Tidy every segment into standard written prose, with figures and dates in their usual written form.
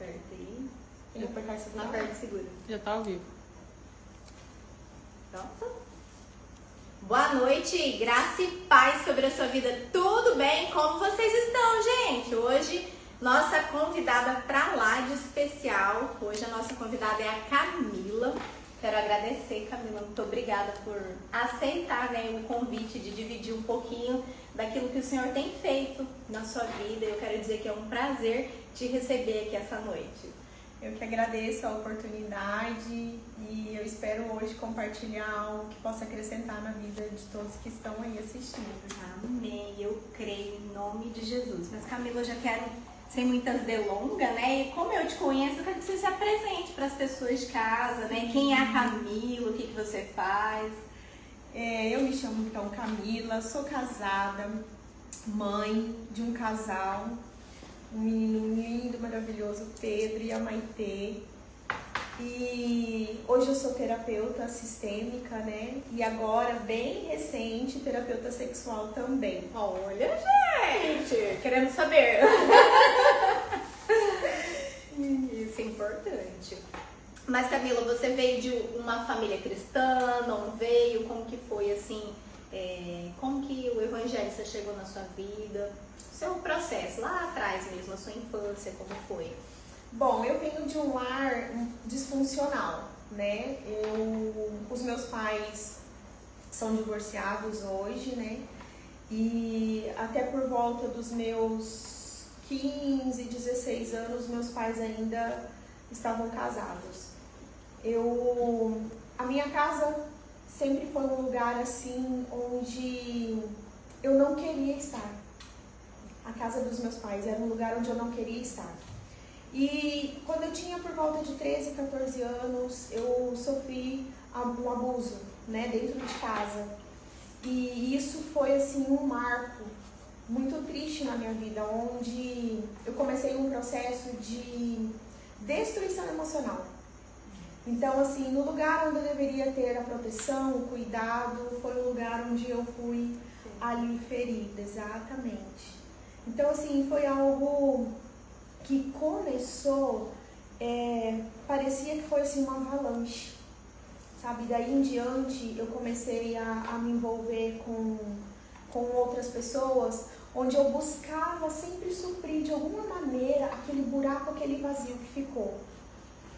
aberta aí. Tem que apertar isso na parte segura. Já tá ao vivo. Pronto? Boa noite, graça e paz sobre a sua vida. Tudo bem? Como vocês estão, gente? Hoje, nossa convidada pra lá de especial. Hoje a nossa convidada é a Camila. Quero agradecer, Camila, muito obrigada por aceitar, né, o convite de dividir um pouquinho daquilo que o Senhor tem feito na sua vida. Eu quero dizer que é um prazer te receber aqui essa noite. Eu que agradeço a oportunidade e eu espero hoje compartilhar algo que possa acrescentar na vida de todos que estão aí assistindo. Amém, eu creio em nome de Jesus. Mas Camila, eu já quero, sem muitas delongas, né? E como eu te conheço, eu quero que você se apresente para as pessoas de casa, né? Quem é a Camila, o que você faz? Eu me chamo então Camila, sou casada, mãe de um casal, um menino lindo, maravilhoso, Pedro e a Maitê. E hoje eu sou terapeuta sistêmica, né? E agora, bem recente, terapeuta sexual também. Olha, gente, queremos saber. Isso é importante. Mas Camila, você veio de uma família cristã, não veio? Como que foi assim? Como que o evangelista chegou na sua vida? Seu processo lá atrás mesmo, a sua infância, como foi? Bom, eu venho de um lar disfuncional, né? Os meus pais são divorciados hoje, né? E até por volta dos meus 15, 16 anos, meus pais ainda estavam casados. A minha casa sempre foi um lugar assim onde eu não queria estar. A casa dos meus pais era um lugar onde eu não queria estar. E quando eu tinha por volta de 13, 14 anos, eu sofri um abuso, né, dentro de casa. E isso foi assim um marco muito triste na minha vida, onde eu comecei um processo de destruição emocional. Então, assim, no lugar onde eu deveria ter a proteção, o cuidado, foi o lugar onde eu fui ali ferida, exatamente. Então, assim, foi algo que começou, parecia que foi assim uma avalanche, sabe? Daí em diante eu comecei a me envolver com outras pessoas, onde eu buscava sempre suprir de alguma maneira aquele buraco, aquele vazio que ficou,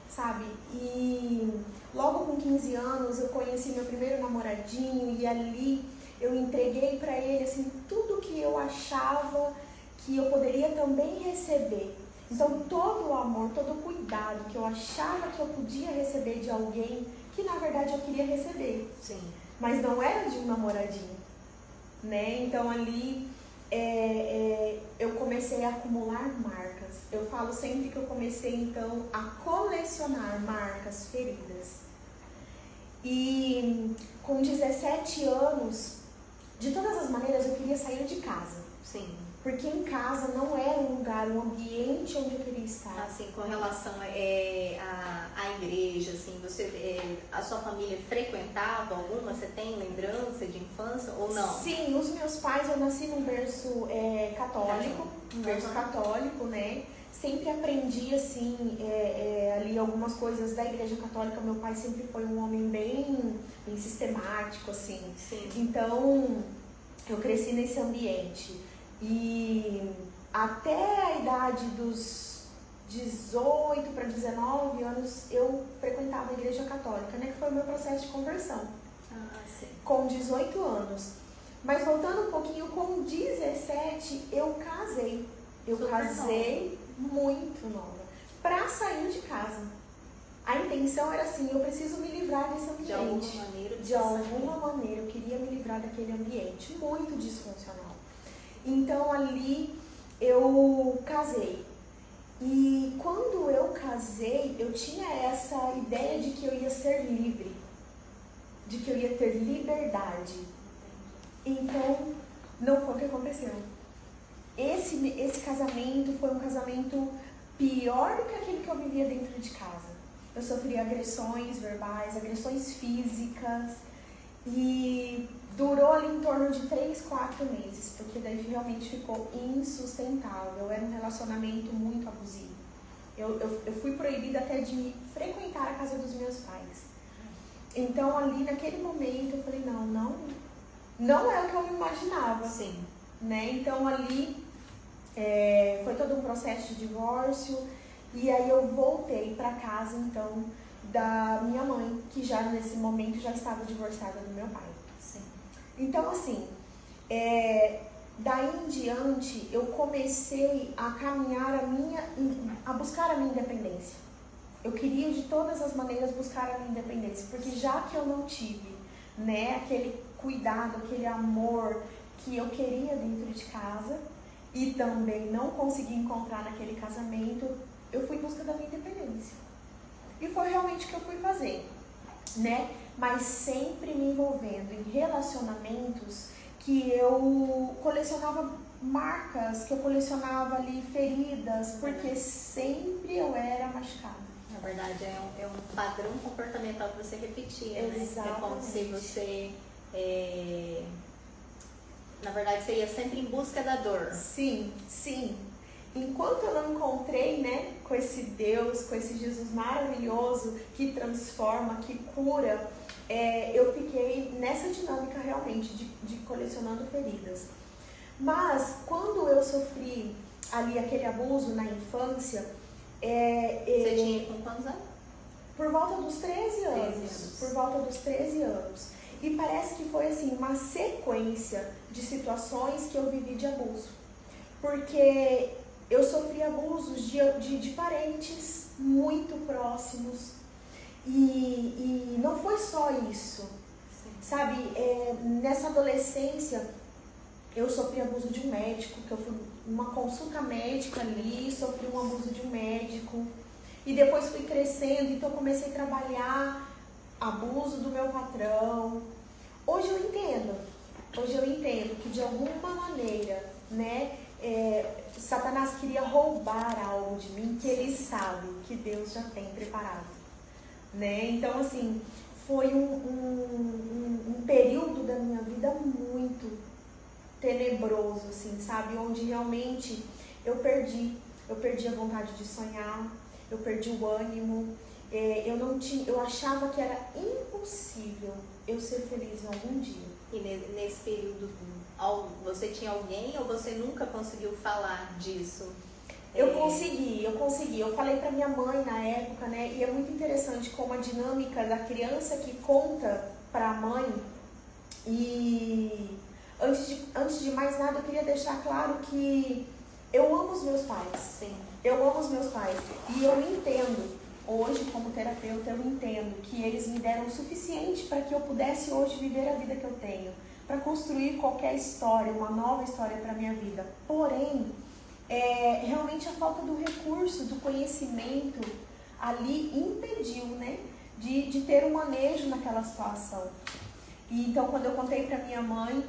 sabe? E logo com 15 anos eu conheci meu primeiro namoradinho e ali eu entreguei pra ele assim tudo que eu achava que eu poderia também receber. Então todo o amor, todo o cuidado que eu achava que eu podia receber de alguém, que na verdade eu queria receber. Sim. Mas não era de um namoradinho, né? Então ali eu comecei a acumular marcas. Eu falo sempre que eu comecei então a colecionar marcas feridas. E com 17 anos, de todas as maneiras eu queria sair de casa. Sim. Porque em casa não era um lugar, um ambiente onde eu queria estar. Assim, com relação à igreja, assim, a sua família frequentava alguma? Você tem lembrança de infância ou não? Sim, os meus pais, eu nasci num berço católico, católico, né? Sempre aprendi, assim, ali algumas coisas da igreja católica. Meu pai sempre foi um homem bem sistemático, assim. Sim. Então, eu cresci nesse ambiente. E até a idade dos 18 para 19 anos eu frequentava a igreja católica, né? Que foi o meu processo de conversão. Sim. Com 18 anos. Mas voltando um pouquinho, com 17 eu casei. Eu casei muito nova. Pra sair de casa. A intenção era assim, eu preciso me livrar desse ambiente. De alguma maneira. Eu queria me livrar daquele ambiente muito disfuncional. Então ali eu casei. E quando eu casei, eu tinha essa ideia de que eu ia ser livre, de que eu ia ter liberdade. Então, não foi o que aconteceu. Esse casamento foi um casamento pior do que aquele que eu vivia dentro de casa. Eu sofri agressões verbais, agressões físicas e durou ali em torno de 3, 4 meses, porque daí realmente ficou insustentável. Era um relacionamento muito abusivo. Eu eu fui proibida até de frequentar a casa dos meus pais. Então ali naquele momento eu falei, não é o que eu imaginava. Sim. Né? Então ali foi todo um processo de divórcio, e aí eu voltei para casa então da minha mãe, que já nesse momento já estava divorciada do meu pai. Sim. Então assim, daí em diante eu comecei a caminhar a buscar a minha independência. Eu queria de todas as maneiras buscar a minha independência, porque já que eu não tive, né, aquele cuidado, aquele amor que eu queria dentro de casa e também não consegui encontrar naquele casamento, eu fui em busca da minha independência. E foi realmente o que eu fui fazer, né? Mas sempre me envolvendo em relacionamentos que eu colecionava marcas, que eu colecionava ali feridas, porque sempre eu era machucada. Na verdade, é um padrão comportamental que você repetia, né? Exatamente. É como se você... Na verdade, você ia sempre em busca da dor. Sim, sim. Enquanto eu não encontrei, né, com esse Deus, com esse Jesus maravilhoso que transforma, que cura, eu fiquei nessa dinâmica realmente de colecionando feridas. Mas quando eu sofri ali aquele abuso na infância... Você tinha com quantos anos? Por volta dos 13 anos. Por volta dos 13 anos. E parece que foi assim uma sequência de situações que eu vivi de abuso. Porque eu sofri abusos de parentes muito próximos. E não foi só isso. Sim. Sabe, nessa adolescência eu sofri abuso de um médico, que eu fui numa consulta médica ali, sofri um abuso de um médico. E depois fui crescendo, então comecei a trabalhar abuso do meu patrão. Hoje eu entendo que de alguma maneira, né, Satanás queria roubar algo de mim que ele sabe que Deus já tem preparado, né? Então assim, foi um período da minha vida muito tenebroso, assim, sabe? Onde realmente eu perdi a vontade de sonhar, eu perdi o ânimo. Eu achava que era impossível eu ser feliz em algum dia. E nesse período, você tinha alguém ou você nunca conseguiu falar disso? Eu consegui. Eu falei pra minha mãe na época, né? E é muito interessante como a dinâmica da criança que conta pra mãe. E antes de mais nada, eu queria deixar claro que eu amo os meus pais. Sim. Eu amo os meus pais. E eu entendo. Hoje, como terapeuta, eu entendo que eles me deram o suficiente para que eu pudesse hoje viver a vida que eu tenho, para construir qualquer história, uma nova história para a minha vida. Porém, realmente a falta do recurso, do conhecimento ali impediu, né, de ter um manejo naquela situação. E então, quando eu contei para minha mãe,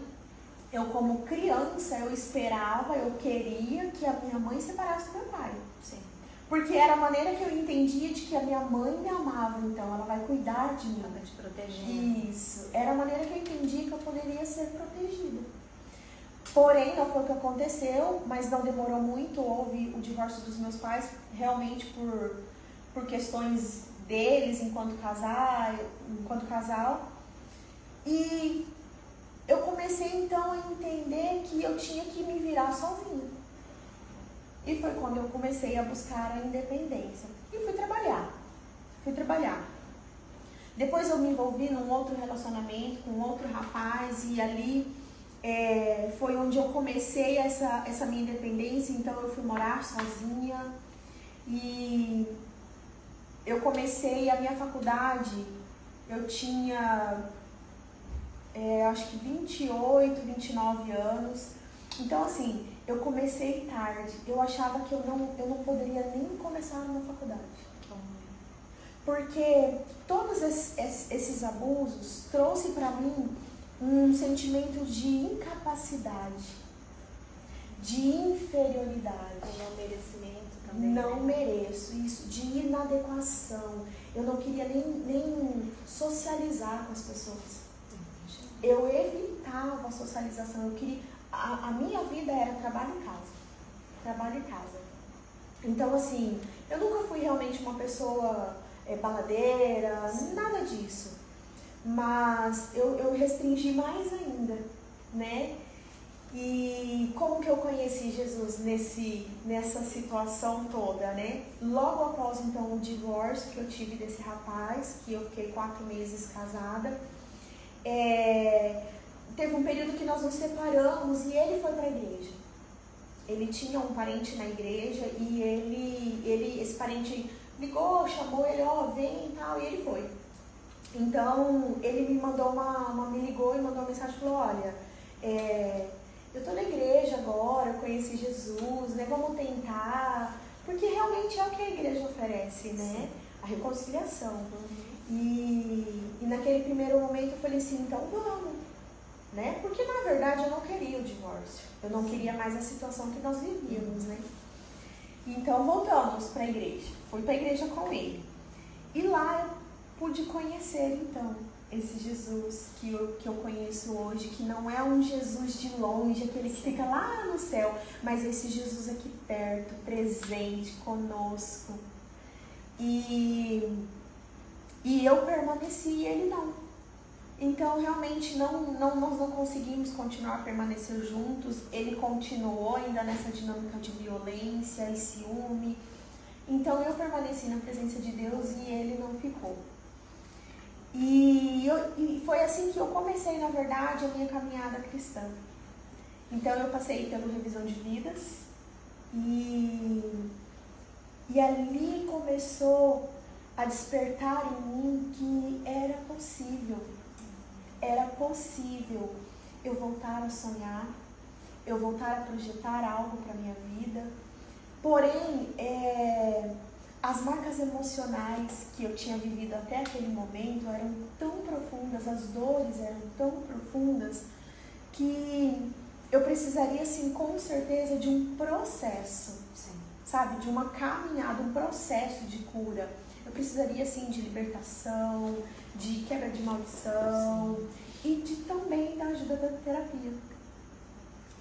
eu como criança, eu esperava, eu queria que a minha mãe separasse do meu pai. Sim. Porque era a maneira que eu entendia de que a minha mãe me amava, então ela vai cuidar de mim. Ela vai te proteger. Isso. Era a maneira que eu entendia que eu poderia ser protegida. Porém, não foi o que aconteceu, mas não demorou muito. Houve o divórcio dos meus pais, realmente por questões deles enquanto casal. E eu comecei então a entender que eu tinha que me virar sozinha. E foi quando eu comecei a buscar a independência. E fui trabalhar. Depois eu me envolvi num outro relacionamento com outro rapaz e ali foi onde eu comecei essa minha independência. Então eu fui morar sozinha e eu comecei a minha faculdade, eu tinha acho que 28, 29 anos. Então assim, eu comecei tarde, eu achava que eu não poderia nem começar na faculdade. Porque todos esses abusos trouxe para mim um sentimento de incapacidade, de inferioridade. Não merecimento também. Não mereço, isso, de inadequação. Eu não queria nem socializar com as pessoas. Eu evitava a socialização, eu queria... A minha vida era trabalho e casa. Então, assim, eu nunca fui realmente uma pessoa baladeira, nada disso. Mas eu restringi mais ainda, né? E como que eu conheci Jesus nessa situação toda, né? Logo após, então, o divórcio que eu tive desse rapaz, que eu fiquei 4 meses casada, teve um período que nós nos separamos e ele foi para a igreja. Ele tinha um parente na igreja e esse parente ligou, chamou ele, vem e tal, e ele foi. Então, ele me ligou e mandou uma mensagem e falou, olha, eu tô na igreja agora, eu conheci Jesus, né, vamos tentar, porque realmente é o que a igreja oferece, né, a reconciliação. E naquele primeiro momento eu falei assim, então vamos, né, porque na verdade eu não queria o divórcio, eu não queria mais a situação que nós vivíamos, né. Então voltamos para a igreja, fui para a igreja com ele, e lá eu pude conhecer então esse Jesus que eu conheço hoje, que não é um Jesus de longe, aquele que fica lá no céu, mas esse Jesus aqui perto, presente conosco. E eu permaneci e ele não. Então realmente nós não conseguimos continuar a permanecer juntos. Ele continuou ainda nessa dinâmica de violência e ciúme. Então eu permaneci na presença de Deus e ele não ficou. E foi assim que eu comecei, na verdade, a minha caminhada cristã. Então eu passei pela revisão de vidas e ali começou a despertar em mim que era possível eu voltar a sonhar, eu voltar a projetar algo para a minha vida. Porém, as marcas emocionais que eu tinha vivido até aquele momento eram tão profundas, as dores eram tão profundas, que eu precisaria, assim, com certeza, de um processo, sabe? De uma caminhada, um processo de cura. Eu precisaria, assim, de libertação, de quebra de maldição e também da ajuda da terapia.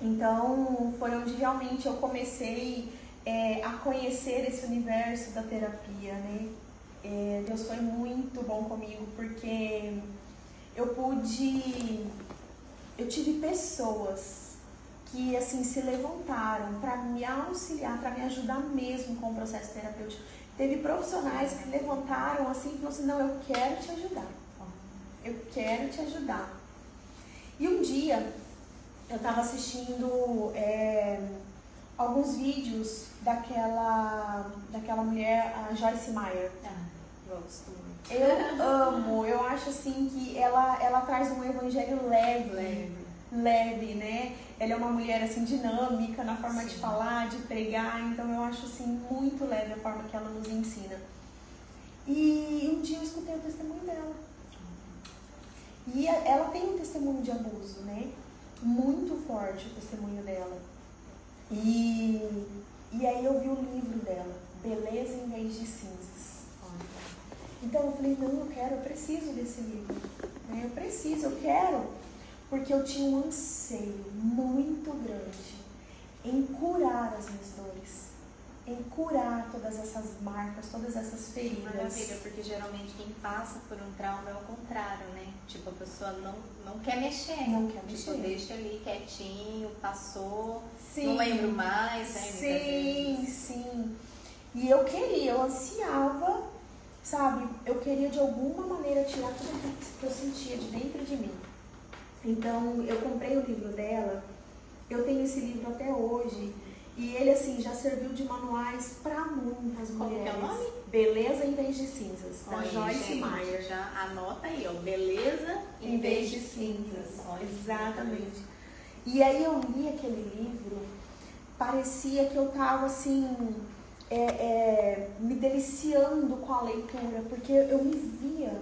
Então, foi onde realmente eu comecei a conhecer esse universo da terapia, né? Deus foi muito bom comigo, porque eu tive pessoas que, assim, se levantaram para me auxiliar, para me ajudar mesmo com o processo terapêutico. Teve profissionais que levantaram assim e falaram assim, não, eu quero te ajudar. Eu quero te ajudar. E um dia, eu estava assistindo alguns vídeos daquela mulher, a Joyce Meyer. Eu amo, eu acho assim que ela traz um evangelho leve, né? Ela é uma mulher assim dinâmica na forma de falar, de pregar, então eu acho assim muito leve a forma que ela nos ensina. E um dia eu escutei o testemunho dela. E ela tem um testemunho de abuso, né? Muito forte o testemunho dela. E aí eu vi o livro dela, Beleza em Vez de Cinzas. Então eu falei, não, eu preciso desse livro. Né? Eu quero, porque eu tinha um anseio muito grande em curar as minhas dores, em curar todas essas marcas, todas essas feridas. Maravilha, porque geralmente quem passa por um trauma é o contrário, né? Tipo, a pessoa não quer mexer. Não quer mexer. Tipo, deixa ali quietinho, passou, sim, não lembro mais, né? Sim. E eu ansiava, sabe? Eu queria de alguma maneira tirar tudo aquilo que eu sentia de dentro de mim. Então, eu comprei o livro dela, eu tenho esse livro até hoje. E ele, assim, já serviu de manuais para muitas mulheres. Como que é o nome? Beleza em Vez de Cinzas, da Joyce Meyer. Já anota aí, ó. Beleza em Vez de Cinzas. Exatamente. E aí eu li aquele livro, parecia que eu estava, assim, me deliciando com a leitura, porque eu me via.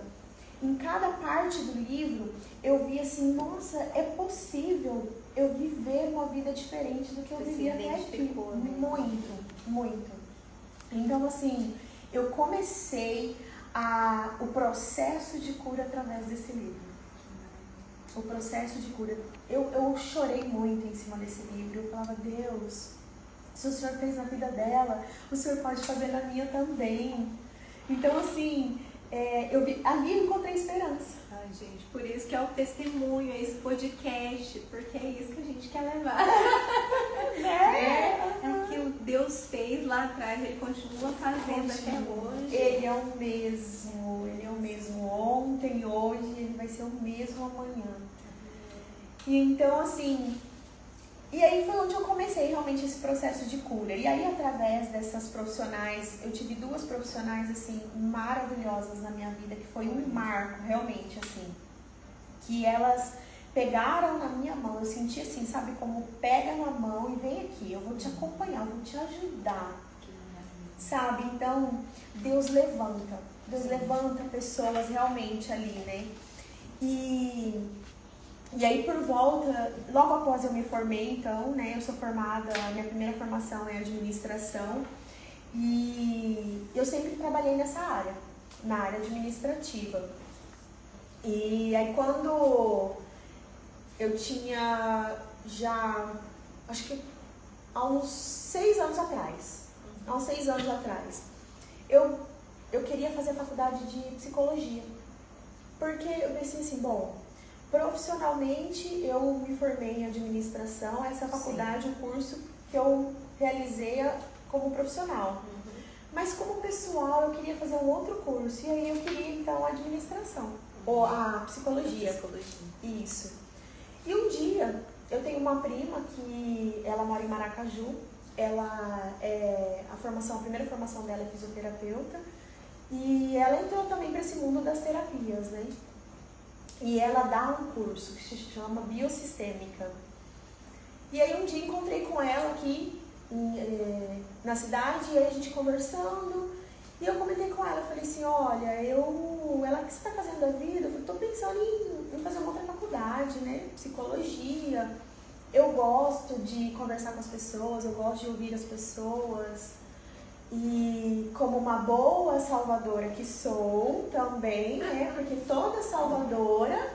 Em cada parte do livro, eu via assim, nossa, é possível eu viver uma vida diferente do que eu vivia até aqui. Muito. Então, assim, eu comecei o processo de cura através desse livro. O processo de cura. Eu chorei muito em cima desse livro. Eu falava, Deus, Se o Senhor fez na vida dela, o Senhor pode fazer na minha também. Então, assim, ali eu encontrei esperança. Ai, gente, por isso que é o testemunho, é esse podcast, porque é isso que a gente quer levar. É o que Deus fez lá atrás, Ele continua fazendo até hoje. Ele é o mesmo ontem, hoje, Ele vai ser o mesmo amanhã. E então, assim, e aí foi onde eu comecei realmente esse processo de cura. E aí, através dessas profissionais, eu tive 2 profissionais, assim, maravilhosas na minha vida, que foi um marco, realmente, assim, que elas pegaram na minha mão, eu senti assim, sabe, como pega na mão e vem aqui, eu vou te acompanhar, eu vou te ajudar, sabe? Então, Deus levanta pessoas realmente ali, né? E aí, por volta, logo após eu me formei, então, né, eu sou formada, a minha primeira formação é administração, e eu sempre trabalhei nessa área, na área administrativa. E aí, quando eu tinha já, acho que há uns 6 anos atrás, eu queria fazer faculdade de psicologia, porque eu pensei assim, bom, profissionalmente eu me formei em administração, essa faculdade, o curso que eu realizei como profissional. Mas como pessoal eu queria fazer um outro curso, e aí eu queria então a administração, ou a psicologia. Isso. E um dia, eu tenho uma prima que ela mora em Maracaju, ela a primeira formação dela é fisioterapeuta, e ela entrou também para esse mundo das terapias, né? E ela dá um curso que se chama Biosistêmica. E aí um dia encontrei com ela aqui na cidade, e aí a gente conversando, e eu comentei com ela, falei assim, olha, ela, o que você está fazendo da vida? Eu estou pensando em fazer uma outra faculdade, né? Psicologia. Eu gosto de conversar com as pessoas, eu gosto de ouvir as pessoas. E como uma boa salvadora que sou também, né? Porque toda salvadora,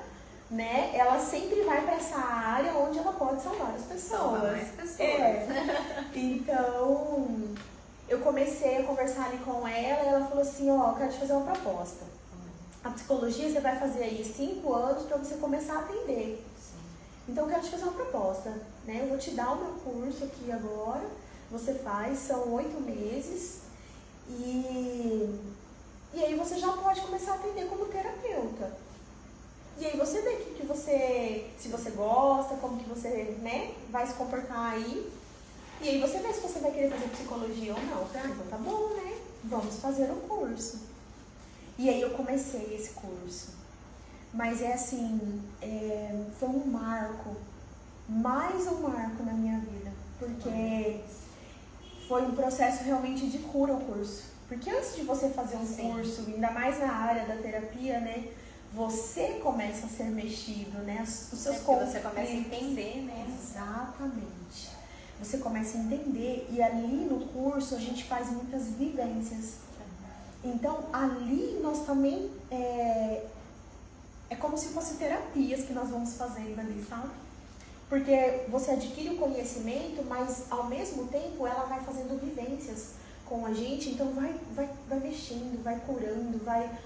né? Ela sempre vai para essa área onde ela pode salvar as pessoas. Salvar mais pessoas. Então, eu comecei a conversar ali com ela e ela falou assim, ó, eu quero te fazer uma proposta. A psicologia você vai fazer aí 5 anos para você começar a atender. Então, eu quero te fazer uma proposta, né? Eu vou te dar o meu curso aqui agora. Você faz, são 8 meses e aí você já pode começar a atender como terapeuta. E aí você vê se você gosta, como que você, né, vai se comportar aí. E aí você vê se você vai querer fazer psicologia ou não. Eu falei, então tá bom, né? Vamos fazer o curso. E aí eu comecei esse curso. Mas foi um marco, mais um marco na minha vida. Porque foi um processo realmente de cura o curso. Porque antes de você fazer um curso, ainda mais na área da terapia, né? Você começa a ser mexido, né? Os seus conflitos. Você começa a entender, né? Exatamente. Você começa a entender e ali no curso a gente faz muitas vivências. Então ali nós também, é como se fossem terapias que nós vamos fazendo ali, sabe? Porque você adquire o conhecimento, mas ao mesmo tempo ela vai fazendo vivências com a gente, então vai mexendo, vai curando,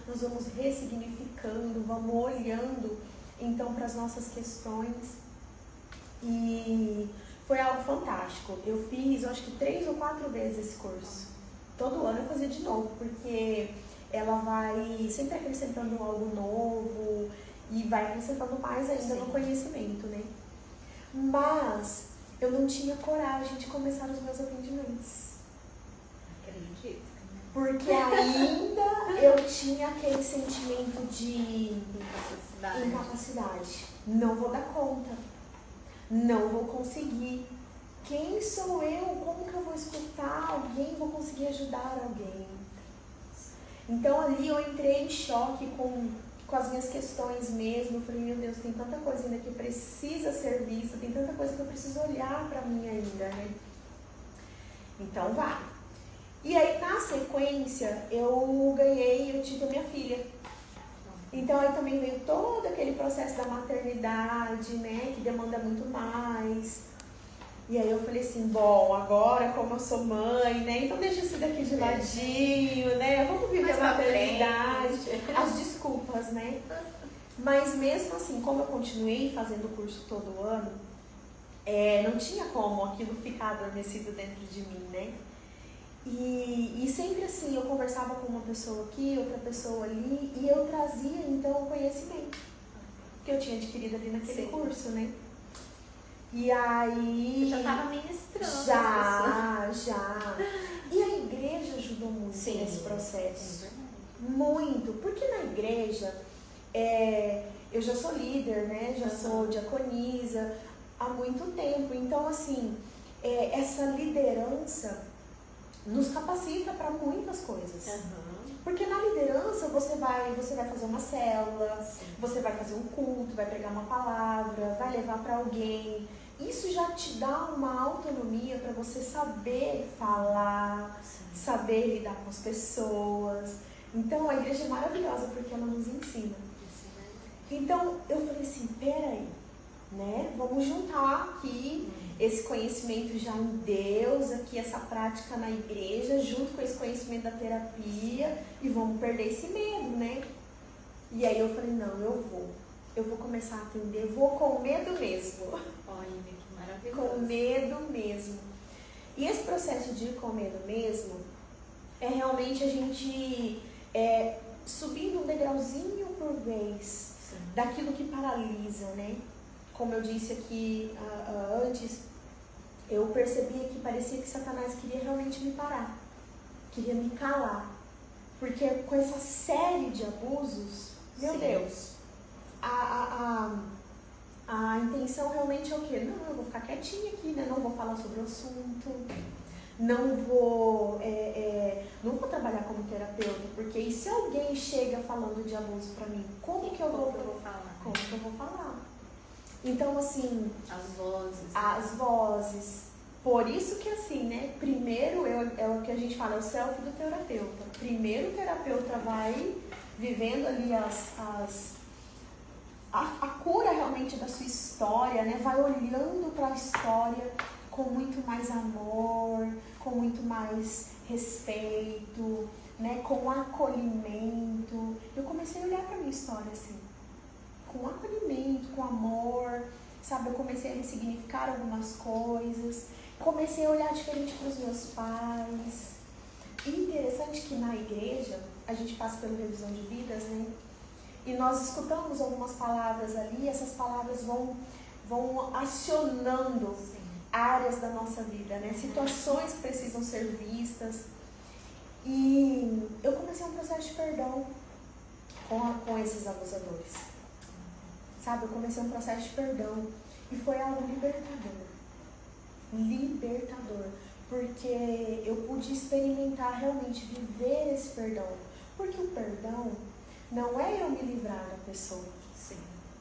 nós vamos ressignificando, vamos olhando então para as nossas questões. E foi algo fantástico. Eu fiz, acho que 3 ou 4 vezes esse curso. Todo ano eu fazia de novo, porque ela vai sempre acrescentando algo novo e vai acrescentando mais ainda no conhecimento, né? Mas eu não tinha coragem de começar os meus atendimentos. Acredito. Porque ainda eu tinha aquele sentimento de incapacidade. Não vou dar conta. Não vou conseguir. Quem sou eu? Como que eu vou escutar alguém? Vou conseguir ajudar alguém? Então ali eu entrei em choque com as minhas questões mesmo. Eu falei, meu Deus, tem tanta coisa ainda que precisa ser vista, tem tanta coisa que eu preciso olhar pra mim ainda, né? Então vai. E aí na sequência eu tive a minha filha. Então aí também veio todo aquele processo da maternidade, né, que demanda muito mais. E aí eu falei assim, bom, agora como eu sou mãe, né? Então deixa isso daqui de ladinho, né? Vamos viver a maternidade. As desculpas, né? Mas mesmo assim, como eu continuei fazendo o curso todo ano, não tinha como aquilo ficar adormecido dentro de mim, né? E sempre assim, eu conversava com uma pessoa aqui, outra pessoa ali, e eu trazia então o conhecimento que eu tinha adquirido ali naquele curso, né? E aí... Você já estava ministrando. Já. E a igreja ajudou muito nesse processo. Muito. Porque na igreja, eu já sou líder, né? Já sou diaconisa há muito tempo. Então, assim, essa liderança nos capacita para muitas coisas. Porque na liderança você vai fazer uma célula, você vai fazer um culto, vai pregar uma palavra, vai levar para alguém. Isso já te dá uma autonomia para você saber falar, saber lidar com as pessoas. Então a igreja é maravilhosa porque ela nos ensina. Então eu falei assim, peraí, né? Vamos juntar aqui esse conhecimento já em Deus, aqui essa prática na igreja, junto com esse conhecimento da terapia, e vamos perder esse medo, né? E aí eu falei, não, eu vou começar a atender, vou com medo mesmo. Olha, que maravilhoso. Com medo mesmo. E esse processo de ir com medo mesmo, é realmente a gente subindo um degrauzinho por vez, daquilo que paralisa, né? Como eu disse aqui antes, eu percebia que parecia que Satanás queria realmente me parar, queria me calar. Porque com essa série de abusos, meu Deus, a intenção realmente é o quê? Não, eu vou ficar quietinha aqui, né? Não vou falar sobre o assunto, não vou trabalhar como terapeuta, porque e se alguém chega falando de abuso pra mim, como que eu vou falar? Como que eu vou falar? Então, assim... As vozes. Por isso que, assim, né? Primeiro, é o que a gente fala, é o self do terapeuta. Primeiro o terapeuta vai vivendo ali a cura realmente da sua história, né? Vai olhando para a história com muito mais amor, com muito mais respeito, né? Com acolhimento. Eu comecei a olhar para a minha história assim, com acolhimento, com amor, sabe? Eu comecei a ressignificar algumas coisas, comecei a olhar diferente para os meus pais. E interessante que na igreja, a gente passa pela revisão de vidas, né? E nós escutamos algumas palavras ali, essas palavras vão acionando áreas da nossa vida, né? Situações que precisam ser vistas. E eu comecei um processo de perdão com esses abusadores. Sabe, eu comecei um processo de perdão e foi algo libertador, porque eu pude experimentar realmente viver esse perdão, porque o perdão não é eu me livrar da pessoa,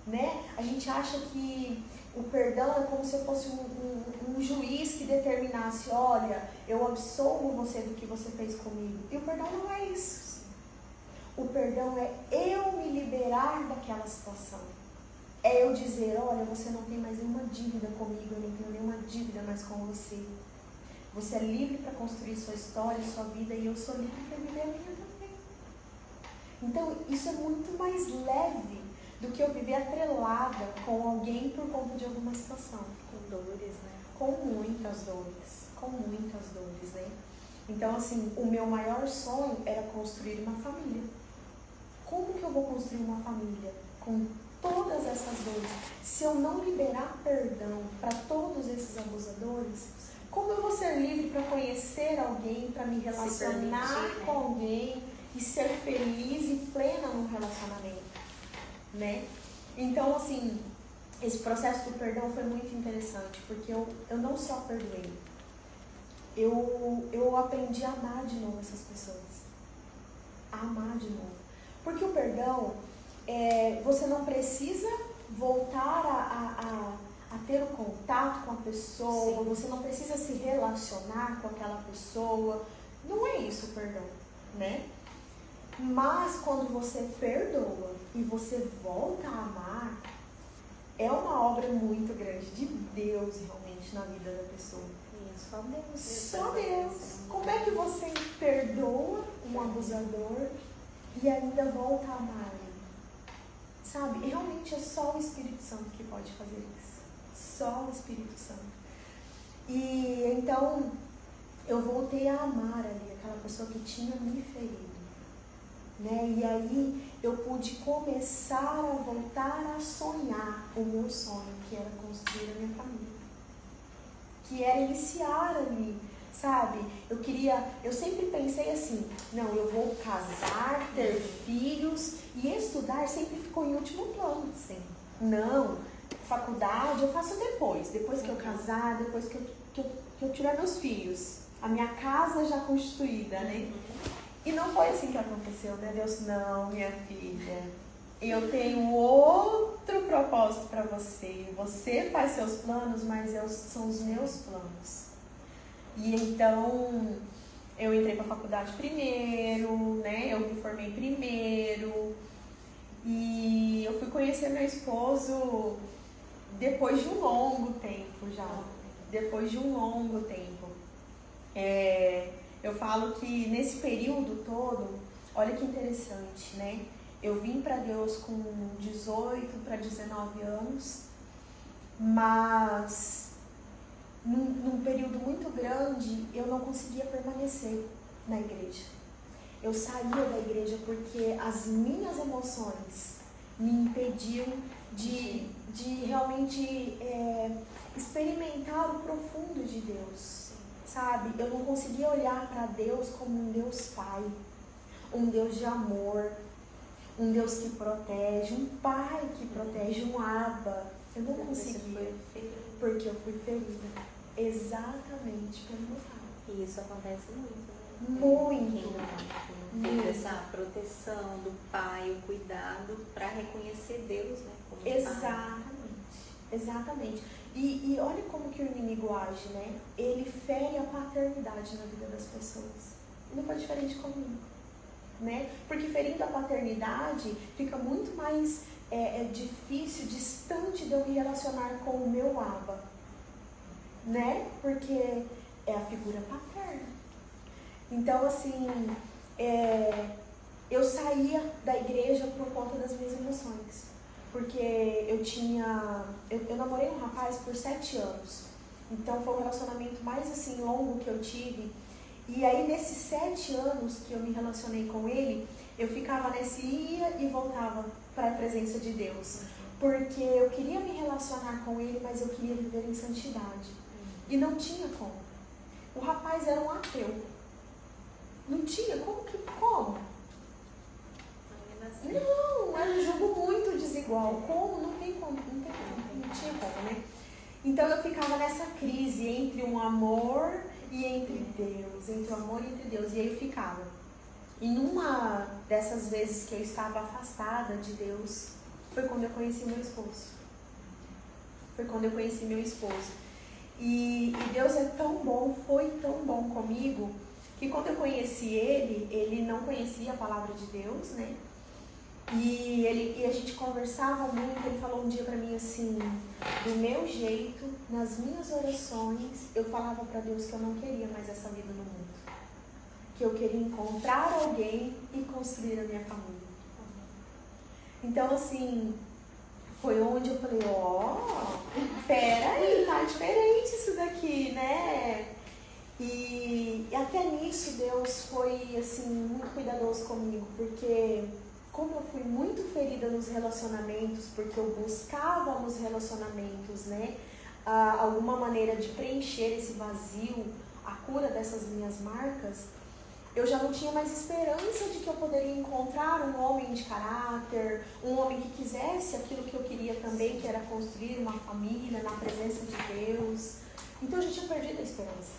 né? A gente acha que o perdão é como se eu fosse um juiz que determinasse, olha, eu absolvo você do que você fez comigo, e o perdão não é isso. O perdão é eu me liberar daquela situação. É eu dizer, olha, você não tem mais nenhuma dívida comigo, eu não tenho nenhuma dívida mais com você. Você é livre para construir sua história, sua vida, e eu sou livre para viver a minha também. Então, isso é muito mais leve do que eu viver atrelada com alguém por conta de alguma situação. Com dores, né? Com muitas dores, né? Então, assim, o meu maior sonho era construir uma família. Como que eu vou construir uma família com todas essas dores? Se eu não liberar perdão para todos esses abusadores, como eu vou ser livre para conhecer alguém, para me relacionar com alguém e ser feliz e plena num relacionamento, né? Então, assim, esse processo do perdão foi muito interessante, porque eu não só perdoei, eu aprendi a amar de novo essas pessoas. A amar de novo. Porque o perdão, você não precisa voltar a ter o contato com a pessoa, você não precisa se relacionar com aquela pessoa. Não é isso o perdão, né? Mas quando você perdoa e você volta a amar, é uma obra muito grande de Deus realmente na vida da pessoa. Só Deus. Só Deus. Como é que você perdoa um abusador e ainda volta a amar ele? Sabe? Realmente é só o Espírito Santo que pode fazer isso. Só o Espírito Santo. E então eu voltei a amar ali aquela pessoa que tinha me ferido. Né? E aí eu pude começar a voltar a sonhar o meu sonho, que era construir a minha família. Que era iniciar ali, sabe? Eu sempre pensei assim, não, eu vou casar, ter filhos, e estudar sempre ficou em último plano. Sim. Não, faculdade eu faço depois que eu casar, depois que eu tiver meus filhos. A minha casa já constituída, né? E não foi assim que aconteceu, né? Deus, não, minha filha, eu tenho outro propósito para você. Você faz seus planos, mas são os meus planos. E então, eu entrei para a faculdade primeiro, né? Eu me formei primeiro. E eu fui conhecer meu esposo depois de um longo tempo já. Depois de um longo tempo. Eu falo que nesse período todo, olha que interessante, né? Eu vim para Deus com 18 para 19 anos, mas num período muito grande eu não conseguia permanecer na igreja. Eu saía da igreja porque as minhas emoções me impediam de realmente experimentar o profundo de Deus, sabe? Eu não conseguia olhar para Deus como um Deus Pai, um Deus de amor, um Deus que protege, um pai que protege, um Abba. Eu não conseguia, porque eu fui ferida exatamente pelo meu pai. E isso acontece muito, né? Muito. Quem não teve essa proteção do pai, o cuidado para reconhecer Deus, né? Como Exatamente. E olha como que o inimigo age, né? Ele fere a paternidade na vida das pessoas. E não foi diferente comigo. Né? Porque ferindo a paternidade fica muito mais difícil, distante de eu me relacionar com o meu Abba, né? Porque é a figura paterna. Então assim, eu saía da igreja por conta das minhas emoções, porque eu namorei um rapaz por 7 anos, então foi o relacionamento mais assim longo que eu tive. E aí, nesses 7 anos que eu me relacionei com ele, eu ficava nesse ia e voltava para a presença de Deus. Porque eu queria me relacionar com ele, mas eu queria viver em santidade. E não tinha como. O rapaz era um ateu. Não tinha como? Não, era um jogo muito desigual. Como? Não tem como, não tinha como, né? Então eu ficava nessa crise entre um amor e entre Deus, entre o amor e entre Deus. E aí eu ficava. E numa dessas vezes que eu estava afastada de Deus, foi quando eu conheci meu esposo. E Deus é tão bom, foi tão bom comigo, que quando eu conheci ele não conhecia a palavra de Deus, né? E a gente conversava muito. Ele falou um dia pra mim assim, do meu jeito, nas minhas orações, eu falava pra Deus que eu não queria mais essa vida no mundo, que eu queria encontrar alguém e construir a minha família. Então assim, foi onde eu falei, peraí, tá diferente isso daqui, né? E até nisso Deus foi assim muito cuidadoso comigo, porque como eu fui muito ferida nos relacionamentos, porque eu buscava nos relacionamentos, né, alguma maneira de preencher esse vazio, a cura dessas minhas marcas, eu já não tinha mais esperança de que eu poderia encontrar um homem de caráter, um homem que quisesse aquilo que eu queria também, que era construir uma família na presença de Deus. Então eu já tinha perdido a esperança.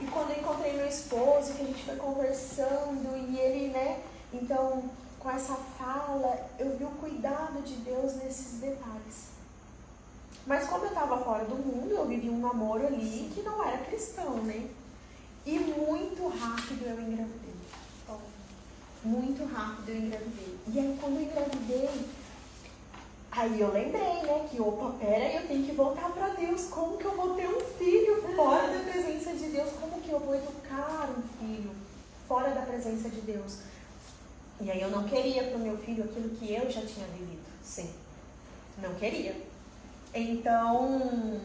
E quando eu encontrei meu esposo, que a gente foi conversando, e ele, né, então, com essa fala, eu vi o cuidado de Deus nesses detalhes. Mas como eu estava fora do mundo, eu vivi um namoro ali que não era cristão, né? E muito rápido eu engravidei. E aí quando eu engravidei, Aí eu lembrei, né, que opa, pera, eu tenho que voltar para Deus. Como que eu vou ter um filho fora da presença de Deus? Como que eu vou educar um filho fora da presença de Deus? E aí eu não queria para o meu filho aquilo que eu já tinha vivido. Sim, não queria. Então,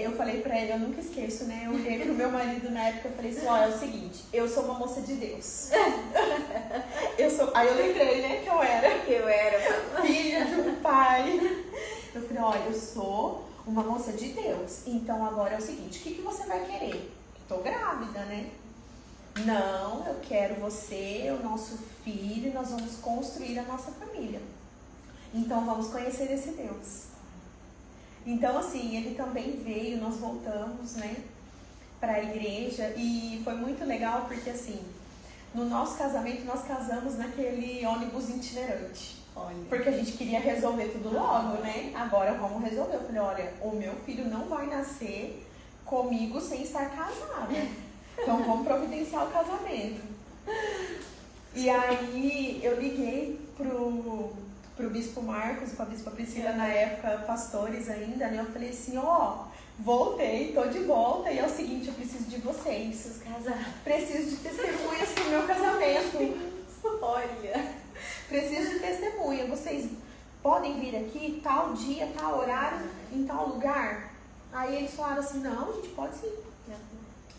eu falei para ele, eu nunca esqueço, né? Eu olhei pro meu marido na época e falei assim, ó, é o seguinte, eu sou uma moça de Deus. Aí eu lembrei, né, que eu era filha de um pai. Eu falei, olha, eu sou uma moça de Deus. Então agora é o seguinte, o que você vai querer? Tô grávida, né? Não, eu quero você, o nosso filho, nós vamos construir a nossa família. Então vamos conhecer esse Deus. Então assim, ele também veio, nós voltamos, né, para a igreja e foi muito legal porque assim, no nosso casamento nós casamos naquele ônibus itinerante. Olha. Porque a gente queria resolver tudo logo, né? Agora vamos resolver. Eu falei, olha, o meu filho não vai nascer comigo sem estar casada. Então vamos providenciar o casamento. E aí eu liguei pro Bispo Marcos, pra Bispa Priscila, na época, pastores ainda, né? Eu falei assim, ó, voltei, tô de volta e é o seguinte, eu preciso de vocês. Preciso de testemunhas pro meu casamento. Olha, preciso de testemunha. Vocês podem vir aqui, tal dia, tal horário, em tal lugar? Aí eles falaram assim, não, a gente pode sim.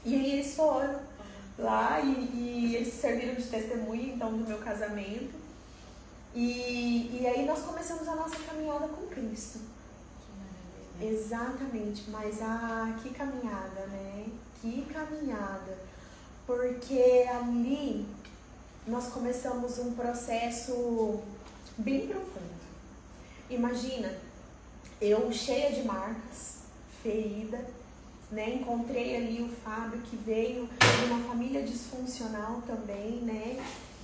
E aí eles foram lá e eles serviram de testemunha, então, do meu casamento. E aí nós começamos a nossa caminhada com Cristo. Exatamente, mas que caminhada, né? Que caminhada. Porque ali nós começamos um processo bem profundo. Imagina, eu cheia de marcas, ferida, né? Encontrei ali o Fábio, que veio de uma família disfuncional também, né?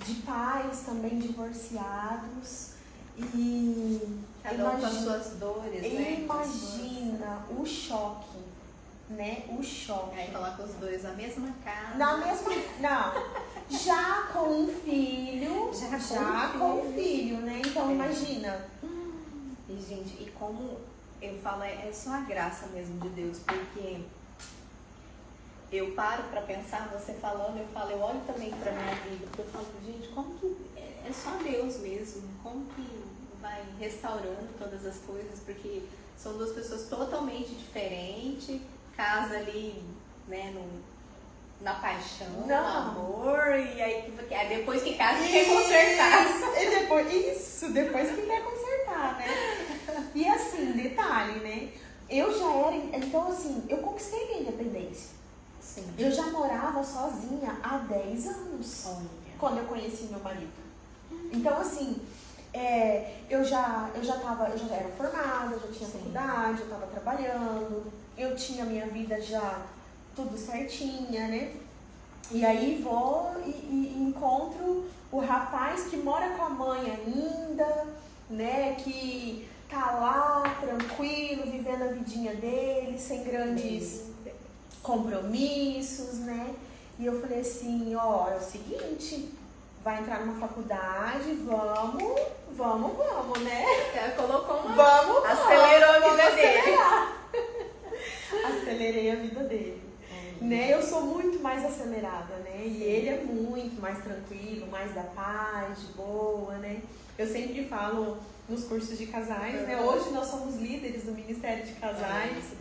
De pais também divorciados. E cada um com as suas dores, né? Imagina o choque, né? O choque. Aí coloca os dois na mesma casa. Não. Já com um filho. Já com um filho, né? Então imagina. E gente, e como eu falo, é só a graça mesmo de Deus, porque eu paro pra pensar, você falando, eu olho também pra minha vida, porque eu falo, gente, como que é só Deus mesmo, como que vai restaurando todas as coisas, porque são duas pessoas totalmente diferentes, casa ali, né, na paixão, no amor, e aí depois que casa quer consertar. Depois que quer consertar, né? E assim, detalhe, né? Eu já era, então assim, eu conquistei minha independência. Sim. Eu já morava sozinha há 10 anos, quando eu conheci meu marido. Então assim, eu já era formada, eu já tinha faculdade, eu estava trabalhando, eu tinha minha vida já tudo certinha, né? E aí vou e encontro o rapaz que mora com a mãe ainda, né? Que tá lá, tranquilo, vivendo a vidinha dele, sem grandes compromissos, né? E eu falei assim, ó, é o seguinte, vai entrar numa faculdade, vamos, né? Ela colocou uma... Vamos, acelerou a vida dele. Acelerei a vida dele. Né? Eu sou muito mais acelerada, né? E ele é muito mais tranquilo, mais da paz, de boa, né? Eu sempre falo nos cursos de casais, né? Hoje nós somos líderes do Ministério de Casais.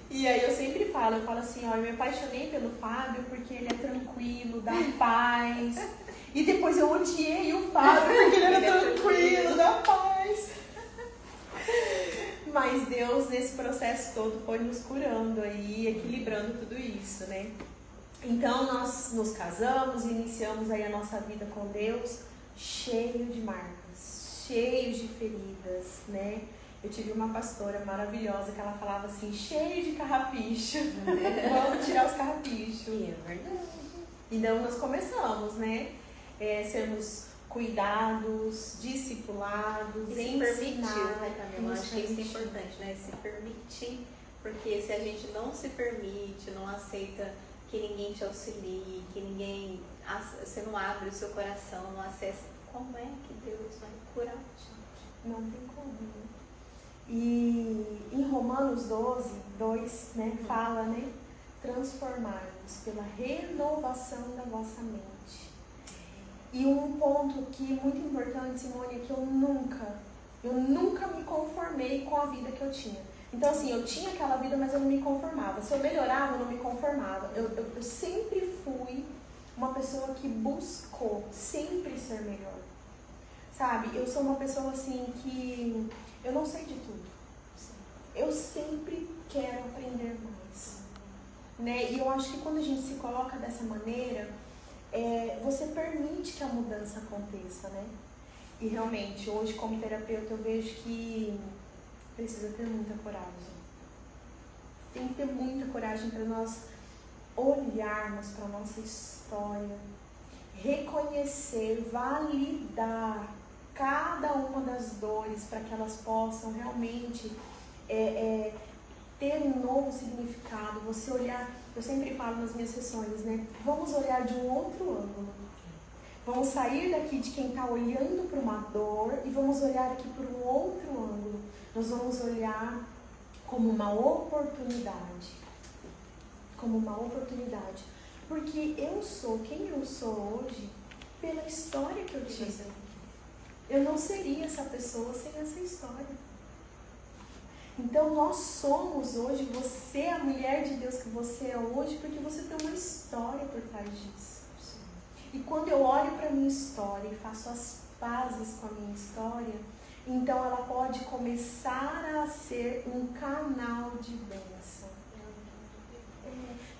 E aí eu sempre falo assim, ó, eu me apaixonei pelo Fábio porque ele é tranquilo, dá paz. E depois eu odiei o Fábio porque ele era tranquilo, dá paz. Mas Deus, nesse processo todo, foi nos curando aí, equilibrando tudo isso, né? Então, nós nos casamos, iniciamos aí a nossa vida com Deus, cheio de marcas, cheios de feridas, né? Eu tive uma pastora maravilhosa que ela falava assim, cheio de carrapicho, vamos tirar os carrapichos. É verdade. Então, nós começamos, né? Sermos cuidados, discipulados, se permitir, né, Camila? Acho que isso é importante, né? Se permitir, porque se a gente não se permite, não aceita que ninguém te auxilie, que ninguém, você não abre o seu coração, não acessa, como é que Deus vai curar a gente? Não tem como, né? E em Romanos 12, 2, né, fala, né? Transformar-nos pela renovação da vossa mente. E um ponto que é muito importante, Simone, é que eu nunca me conformei com a vida que eu tinha. Então, assim, eu tinha aquela vida, mas eu não me conformava. Se eu melhorava, eu não me conformava. Eu sempre fui uma pessoa que buscou sempre ser melhor. Sabe? Eu sou uma pessoa, assim, que eu não sei de tudo. Eu sempre quero aprender mais. Né? E eu acho que quando a gente se coloca dessa maneira, você permite que a mudança aconteça, né? E realmente, hoje como terapeuta, eu vejo que precisa ter muita coragem. Tem que ter muita coragem para nós olharmos para a nossa história, reconhecer, validar cada uma das dores para que elas possam realmente ter um novo significado. Você olhar, eu sempre falo nas minhas sessões, né? Vamos olhar de um outro ângulo. Vamos sair daqui de quem está olhando para uma dor e vamos olhar aqui por um outro ângulo. Nós vamos olhar como uma oportunidade. Como uma oportunidade. Porque eu sou quem eu sou hoje pela história que eu tive. Eu não seria essa pessoa sem essa história. Então nós somos hoje, você é a mulher de Deus que você é hoje, porque você tem uma história por trás disso. E quando eu olho para a minha história e faço as pazes com a minha história, então ela pode começar a ser um canal de bênção.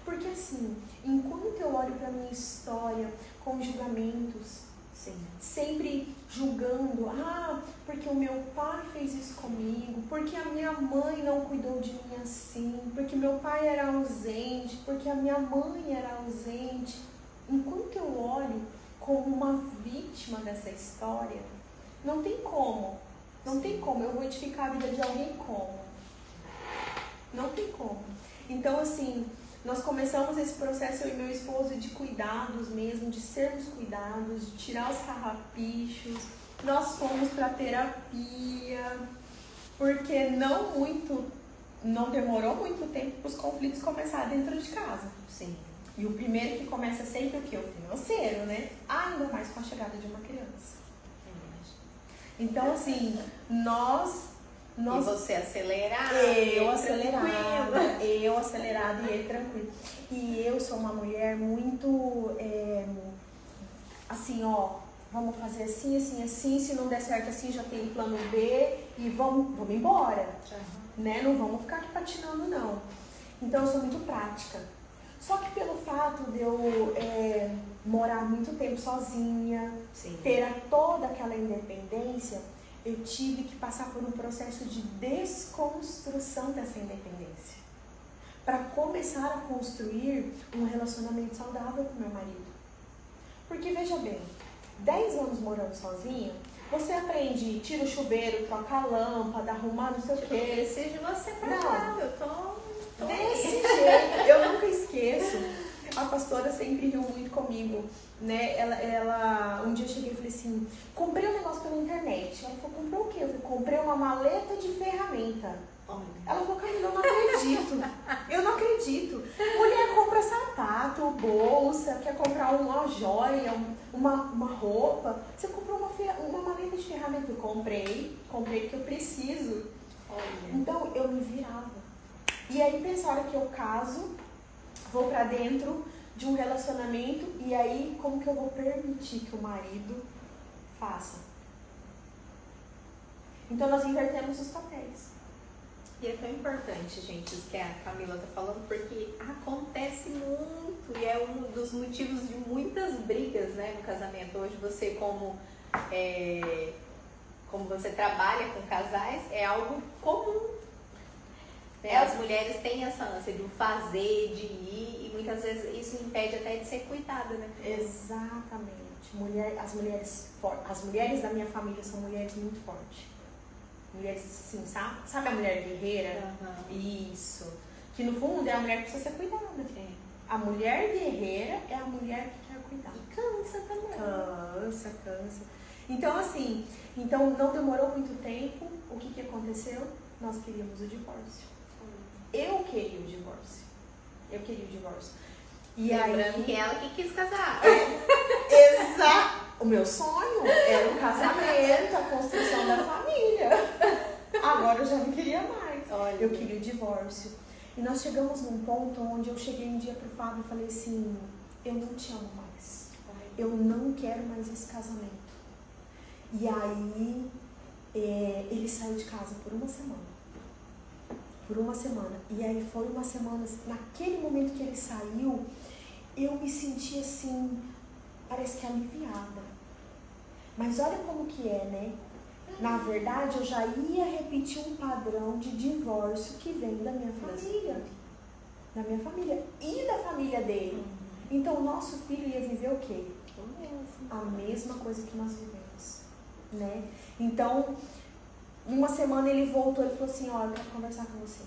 Porque assim, enquanto eu olho para a minha história com julgamentos, sempre julgando, porque o meu pai fez isso comigo, porque a minha mãe não cuidou de mim assim, porque meu pai era ausente, porque a minha mãe era ausente. Enquanto eu olho como uma vítima dessa história, não tem como eu vou edificar a vida de alguém como. Não tem como. Então, assim, nós começamos esse processo, eu e meu esposo, de cuidados mesmo, de sermos cuidados, de tirar os carrapichos. Nós fomos para terapia, porque não demorou muito tempo para os conflitos começarem dentro de casa. Sim. E o primeiro que começa sempre o quê? O financeiro, né? Ainda mais com a chegada de uma criança. Então, assim, nós... E você acelerada. Eu acelerada e ele tranquilo. E eu sou uma mulher muito, assim, vamos fazer assim, assim, assim, se não der certo assim, já tem plano B e vamos embora. Né? Não vamos ficar aqui patinando, não. Então, eu sou muito prática. Só que pelo fato de eu morar muito tempo sozinha, ter toda aquela independência, eu tive que passar por um processo de desconstrução dessa independência. Para começar a construir um relacionamento saudável com meu marido. Porque veja bem, 10 anos morando sozinha, você aprende, tira o chuveiro, troca a lâmpada, arrumar não sei o quê. Eu preciso de você pra cá, eu tô desse jeito, eu nunca esqueço. A pastora sempre riu muito comigo, né? Ela um dia eu cheguei e falei assim, comprei um negócio pela internet. Ela falou, comprou o quê? Eu falei, comprei uma maleta de ferramenta. Ela falou, Camila, eu não acredito. Eu não acredito. Mulher compra sapato, bolsa, quer comprar uma joia, uma roupa. Você comprou uma maleta de ferramenta. Eu comprei porque eu preciso. Então eu me virava. E aí pensaram que eu caso, vou pra dentro de um relacionamento e aí como que eu vou permitir que o marido faça? Então nós invertemos os papéis. E é tão importante, gente, isso que a Camila tá falando, porque acontece muito e é um dos motivos de muitas brigas, né, no casamento. Hoje você como você trabalha com casais, é algo comum. As mulheres têm essa ânsia de fazer, de ir, e muitas vezes isso impede até de ser cuidada, né? Exatamente. As mulheres da minha família são mulheres muito fortes. Mulheres assim, sabe a mulher guerreira? Uhum. Isso. Que no fundo é a mulher que precisa ser cuidada. A mulher guerreira é a mulher que quer cuidar. E cansa também. Cansa. Então, assim, então não demorou muito tempo. O que aconteceu? Nós queríamos o divórcio. Eu queria o divórcio. E lembrando aí, que ela que quis casar. Exato. O meu sonho era o casamento, a construção da família. Agora eu já não queria mais. Olha. Eu queria o divórcio. E nós chegamos num ponto onde eu cheguei um dia pro Fábio e falei assim, eu não te amo mais. Eu não quero mais esse casamento. E aí, ele saiu de casa por uma semana. E aí foi uma semana, naquele momento que ele saiu, eu me senti assim, parece que aliviada. Mas olha como que é, né? Na verdade, eu já ia repetir um padrão de divórcio que vem da minha família. Da minha família e da família dele. Então, o nosso filho ia viver o quê? A mesma coisa que nós vivemos, né? Então, uma semana ele voltou e falou assim, eu quero conversar com você.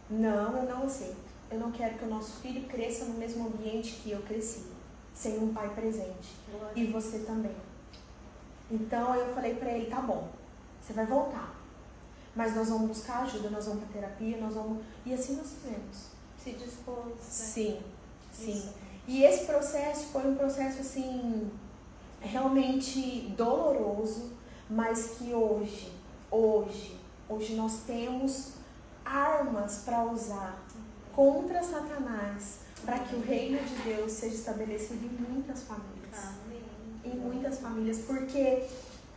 Não, eu não aceito. Eu não quero que o nosso filho cresça no mesmo ambiente que eu cresci, sem um pai presente. E você também. Então, eu falei pra ele, tá bom, você vai voltar. Mas nós vamos buscar ajuda, nós vamos pra terapia, E assim nós fizemos. Se dispôs. Né? Sim. Isso. E esse processo foi um processo, assim, realmente doloroso, mas que hoje nós temos armas para usar contra Satanás, para que o reino de Deus seja estabelecido em muitas famílias. Amém. Em muitas famílias, porque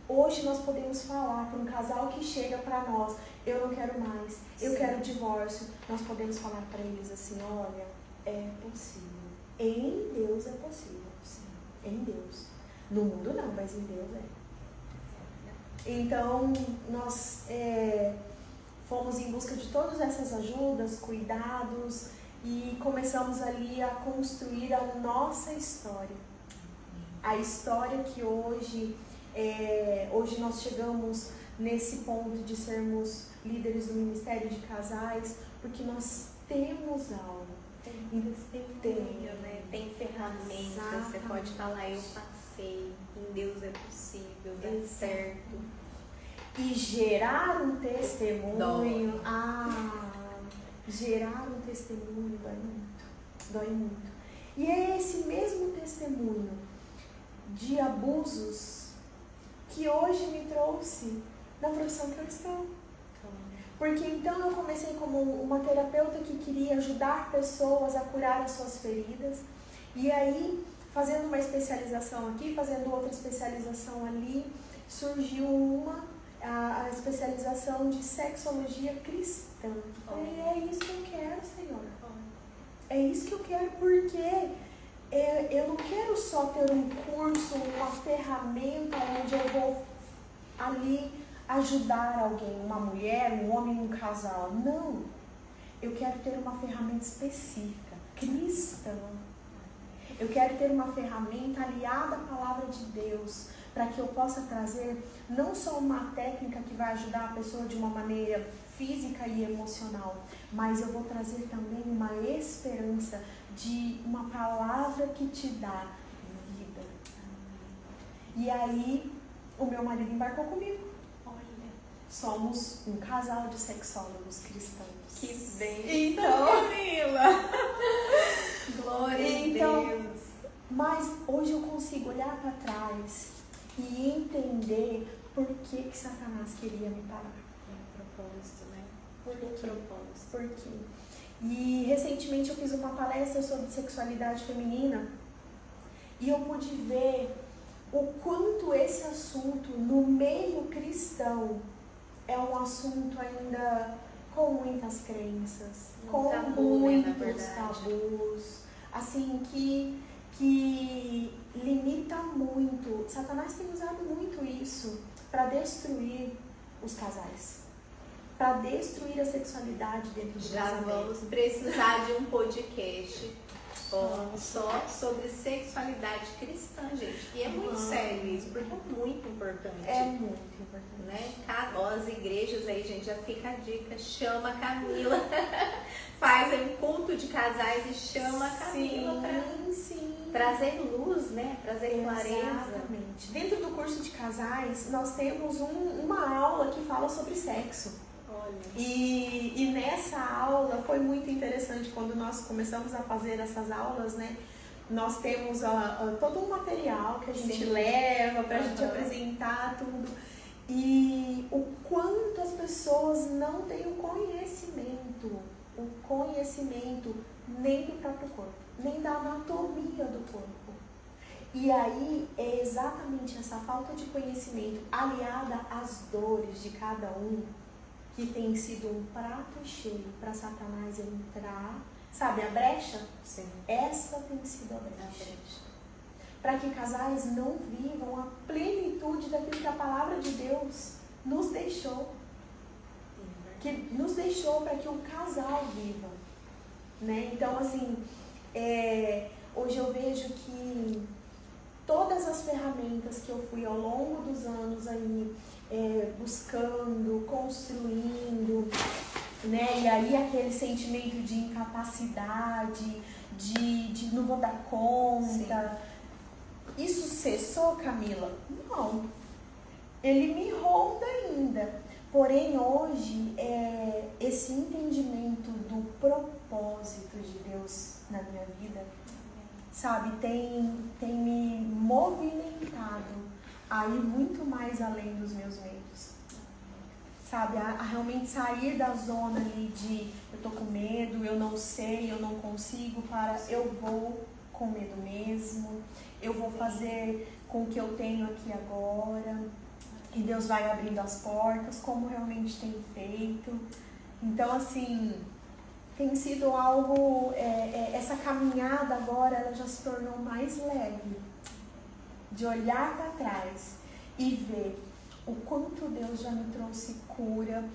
hoje nós podemos falar para um casal que chega para nós, eu não quero mais, eu quero divórcio, nós podemos falar para eles assim, olha, é possível. Em Deus é possível. Sim. Em Deus. No mundo não, mas em Deus é. Então, nós fomos em busca de todas essas ajudas, cuidados, e começamos ali a construir a nossa história. A história que hoje nós chegamos nesse ponto de sermos líderes do Ministério de Casais, porque nós temos algo. Tem ferramentas, você pode falar, eu passei, em Deus é possível, dá certo. E gerar um testemunho, gerar um testemunho dói muito. E é esse mesmo testemunho de abusos que hoje me trouxe na profissão que eu estou. Porque então eu comecei como uma terapeuta que queria ajudar pessoas a curar as suas feridas. E aí, fazendo uma especialização aqui, fazendo outra especialização ali, surgiu a especialização de sexologia cristã. Eu falei, é isso que eu quero, Senhor. É isso que eu quero, porque eu não quero só ter um curso, uma ferramenta onde eu vou ali ajudar alguém, uma mulher, um homem, um casal. Não. Eu quero ter uma ferramenta específica, cristã. Eu quero ter uma ferramenta aliada à palavra de Deus, para que eu possa trazer não só uma técnica que vai ajudar a pessoa de uma maneira física e emocional, mas eu vou trazer também uma esperança de uma palavra que te dá vida. E aí, o meu marido embarcou comigo. Somos um casal de sexólogos cristãos. Que bem. Então, Camila. Glória a Deus. Mas hoje eu consigo olhar para trás e entender por que Satanás queria me parar. Propósito, né? Por quê? Propósito. Por quê? E recentemente eu fiz uma palestra sobre sexualidade feminina e eu pude ver o quanto esse assunto no meio cristão é um assunto ainda com muitas crenças, com muitos tabus, assim, que limita muito. Satanás tem usado muito isso para destruir os casais, para destruir a sexualidade dentro do casamento. Já vamos precisar de um podcast só sobre sexualidade cristã, gente. E é muito sério isso, porque é muito importante. É muito importante. Né? As igrejas aí, gente, já fica a dica, chama a Camila, faz aí um culto de casais e chama a Camila. Sim. trazer luz, né? Trazer clareza. Exatamente. Dentro do curso de casais, nós temos uma aula que fala sobre sexo. Olha. E nessa aula foi muito interessante quando nós começamos a fazer essas aulas, né? Nós temos todo um material que a gente leva pra gente apresentar tudo. E o quanto as pessoas não têm o conhecimento nem do próprio corpo, nem da anatomia do corpo. E aí é exatamente essa falta de conhecimento aliada às dores de cada um que tem sido um prato cheio para Satanás entrar. Sabe a brecha? Sim. Essa tem sido a brecha. Para que casais não vivam a plenitude daquilo que a palavra de Deus nos deixou. Que nos deixou para que o casal viva. Né? Então, assim, hoje eu vejo que todas as ferramentas que eu fui ao longo dos anos aí buscando, construindo, né? E aí aquele sentimento de incapacidade, de não vou dar conta. Sim. Isso cessou, Camila? Não. Ele me ronda ainda. Porém, hoje, esse entendimento do propósito de Deus na minha vida, sabe, tem me movimentado a ir muito mais além dos meus medos. Sabe, a realmente sair da zona ali de eu tô com medo, eu não sei, eu não consigo, para eu vou com medo mesmo, eu vou fazer com o que eu tenho aqui agora. E Deus vai abrindo as portas, como realmente tem feito. Então, assim, tem sido algo... essa caminhada agora, ela já se tornou mais leve. De olhar para trás e ver o quanto Deus já me trouxe cura.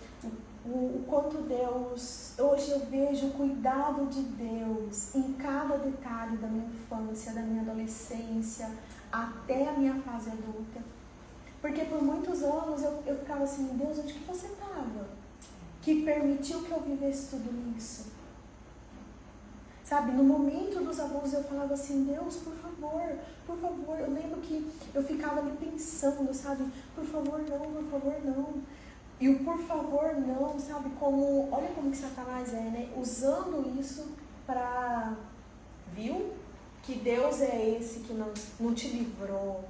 O quanto Deus... Hoje eu vejo o cuidado de Deus em cada detalhe da minha infância, da minha adolescência, até a minha fase adulta. Porque por muitos anos eu ficava assim, Deus, onde que você estava? Que permitiu que eu vivesse tudo isso. Sabe, no momento dos abusos eu falava assim, Deus, por favor. Eu lembro que eu ficava ali pensando, sabe, por favor não. E o por favor não, sabe, como, olha como que Satanás né? Usando isso para, viu? Que Deus é esse que não te livrou.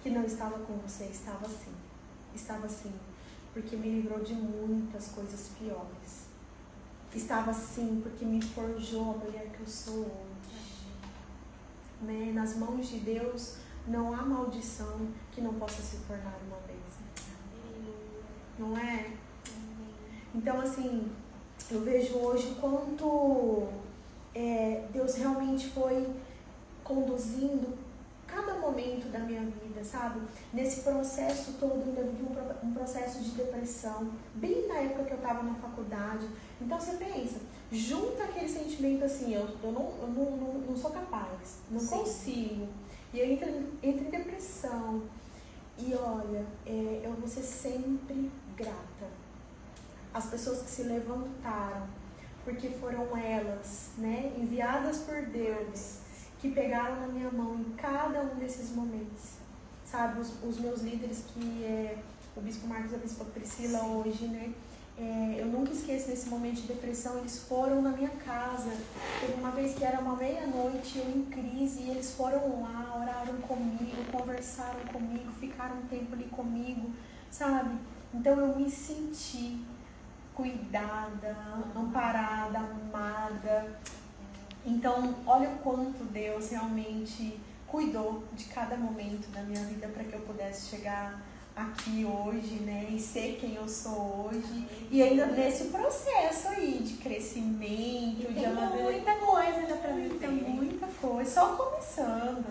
Que não estava com você, estava assim, porque me livrou de muitas coisas piores. Estava assim, porque me forjou a mulher que eu sou hoje. Né? Nas mãos de Deus não há maldição que não possa se tornar uma bênção. Não é? Então, assim, eu vejo hoje o quanto Deus realmente foi conduzindo cada momento da minha vida, sabe? Nesse processo todo, eu ainda vivi um processo de depressão, bem na época que eu estava na faculdade. Então você pensa, junta aquele sentimento assim, eu não sou capaz, não consigo. E eu entro em depressão. E olha, eu vou ser sempre grata. As pessoas que se levantaram, porque foram elas, né, enviadas por Deus, que pegaram na minha mão em cada um desses momentos, sabe, os meus líderes, que é o Bispo Marcos e a Bispa Priscila hoje, né, eu nunca esqueço desse momento de depressão. Eles foram na minha casa, teve uma vez que era uma meia-noite, eu em crise, e eles foram lá, oraram comigo, conversaram comigo, ficaram um tempo ali comigo, sabe, então eu me senti cuidada, amparada, amada. Então, olha o quanto Deus realmente cuidou de cada momento da minha vida para que eu pudesse chegar aqui hoje, né? E ser quem eu sou hoje. E ainda nesse processo aí de crescimento, de amadurecimento. Muita coisa ainda para viver. Muita coisa. Só começando.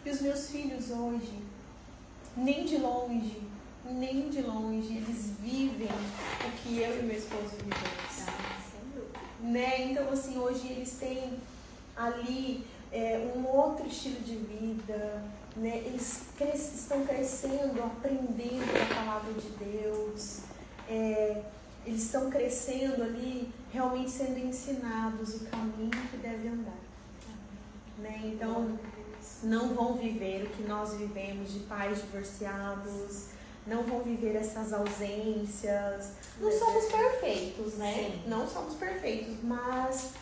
E os meus filhos hoje, nem de longe, eles vivem o que eu e meu esposo vivemos. Né? Então, assim, hoje eles têm ali um outro estilo de vida, né? Eles estão crescendo, aprendendo a palavra de Deus, eles estão crescendo ali, realmente sendo ensinados o caminho que devem andar. né? Então, não vão viver o que nós vivemos de pais divorciados, não vão viver essas ausências. Não somos perfeitos, né? Sim. Não somos perfeitos, mas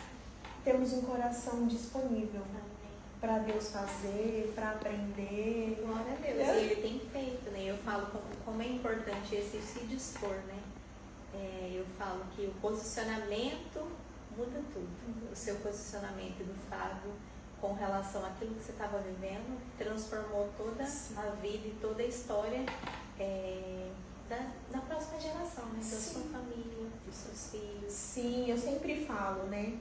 temos um coração disponível para Deus fazer, para aprender. Glória a Deus. E Ele tem feito, né? Eu falo como é importante esse se dispor, né? Eu falo que o posicionamento muda tudo. O seu posicionamento do Fábio com relação àquilo que você estava vivendo transformou toda a vida e toda a história da próxima geração, né? Da sua família, dos seus filhos. Sim, eu sempre falo, né?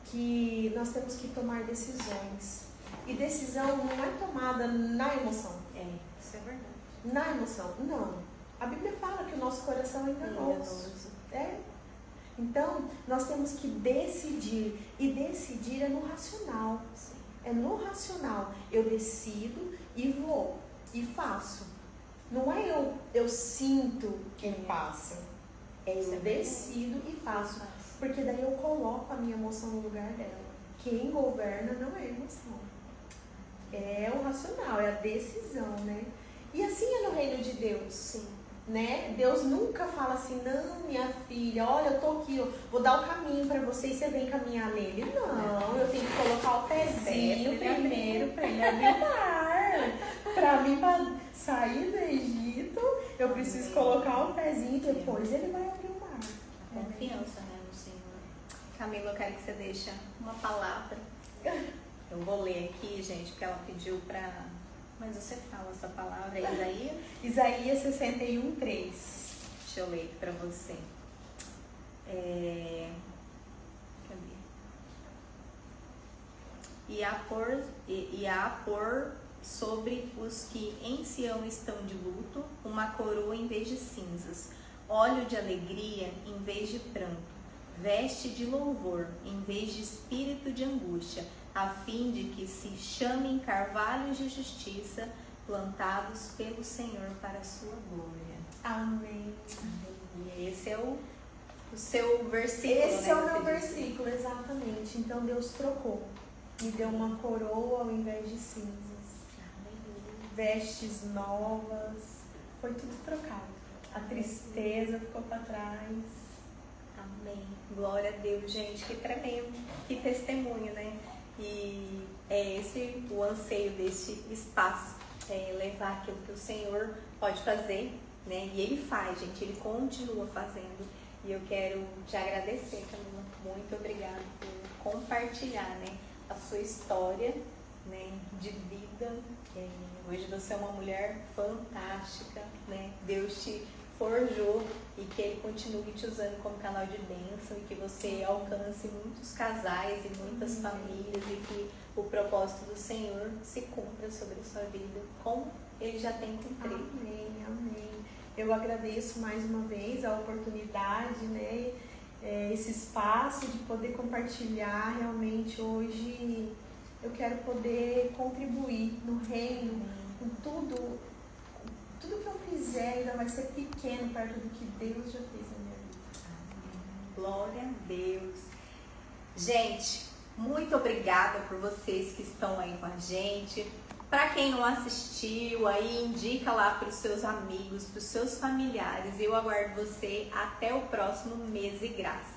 Que nós temos que tomar decisões. E decisão não é tomada na emoção. Isso é verdade. Na emoção, não. A Bíblia fala que o nosso coração é enganoso. Então, nós temos que decidir. E decidir é no racional. Sim. É no racional. Eu decido e vou. E faço. Não é eu sinto e faço. Eu decido e faço. Porque daí eu coloco a minha emoção no lugar dela. Quem governa não é a emoção. É o racional, é a decisão, né? E assim é no reino de Deus. Sim. Né? Deus nunca fala assim, não, minha filha, olha, eu tô aqui, eu vou dar o caminho pra você e você vem caminhar nele. Não, eu tenho que colocar o pezinho primeiro pra ele abrir o mar. Pra mim, pra sair do Egito, eu preciso colocar o pezinho e depois ele vai abrir o mar. A confiança, né, no Senhor. Camila, eu quero que você deixe uma palavra. Eu vou ler aqui, gente, porque ela pediu pra... Mas você fala essa palavra, Isaías? Isaías 61:3. Deixa eu ler aqui pra você. Cadê? E a pôr sobre os que em Sião estão de luto uma coroa em vez de cinzas, óleo de alegria em vez de pranto, veste de louvor em vez de espírito de angústia, a fim de que se chamem carvalhos de justiça plantados pelo Senhor para a sua glória. Amém. E esse é o seu versículo. Esse é o meu versículo, exatamente. Então Deus trocou. Me deu uma coroa ao invés de cinzas. Vestes novas. Foi tudo trocado. A tristeza ficou para trás. Amém. Glória a Deus, gente. Que tremendo. Que testemunho, né? E é esse o anseio deste espaço, levar aquilo que o Senhor pode fazer, né? E Ele faz, gente, Ele continua fazendo. E eu quero te agradecer, Camila, muito obrigada por compartilhar, né, a sua história, né, de vida. Hoje você é uma mulher fantástica, né? Deus te forjou e que Ele continue te usando como canal de bênção e que você alcance muitos casais e muitas famílias e que o propósito do Senhor se cumpra sobre a sua vida como Ele já tem cumprido. Amém, amém. Eu agradeço mais uma vez a oportunidade, né, esse espaço de poder compartilhar. Realmente hoje eu quero poder contribuir no reino com tudo que eu fizer ainda vai ser pequeno perto do que Deus já fez na minha vida. Glória a Deus. Gente, muito obrigada por vocês que estão aí com a gente. Para quem não assistiu, aí indica lá para os seus amigos, para os seus familiares. Eu aguardo você até o próximo Mês e Graça.